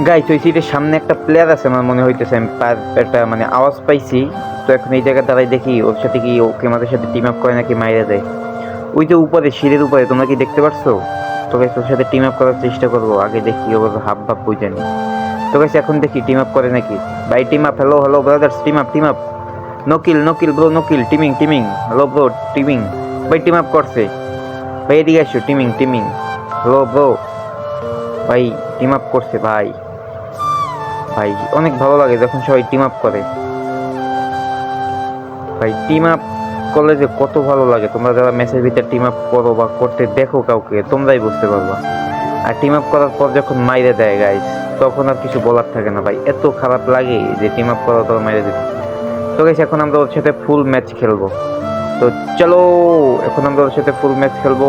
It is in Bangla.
গাইস ওই সিটের সামনে একটা প্লেয়ার আছে আমার মনে হইতেছে, আমি একটা মানে আওয়াজ পাইছি। তো এখন এই জায়গায় দাঁড়াই দেখি ওর সাথে কি ওকে আমাদের সাথে টিম আপ করে নাকি মাইরা দেয়। ওই যে উপরে সিঁড়ির উপরে তোমরা কি দেখতে পারছো? তো গাইস ওর সাথে টিম আপ করার চেষ্টা করবো, আগে দেখি ওর হাব ভাব বুঝানি। তো গাইস এখন দেখি টিম আপ করে নাকি। ভাই team up, hello hello brothers, team up team up. নকিল নকিল ব্রো, নকিল teaming teaming, hello bro teaming. ভাই টিম আপ করছে, ভাই এদিকে আসো, টিমিং টিমিং, হ্যালো ব্রো। ভাই টিম আপ করছে ভাই। ভাই অনেক ভালো লাগে যখন সবাই টিম আপ করে। ভাই টিম আপ করলে যে কত ভালো লাগে, তোমরা যারা ম্যাচের ভিতরে টিম আপ করো বা করতে দেখো কাউকে, তোমরাই বুঝতে পারবা। আর টিম আপ করার পর যখন মাইরে দেয় গাইস, তখন আর কিছু বলার থাকে না ভাই, এত খারাপ লাগে যে টিম আপ করার পর মাইরে দিতে। তো গাইস এখন আমরা ওর সাথে ফুল ম্যাচ খেলবো। তো চলো এখন আমরা ওর সাথে ফুল ম্যাচ খেলবো।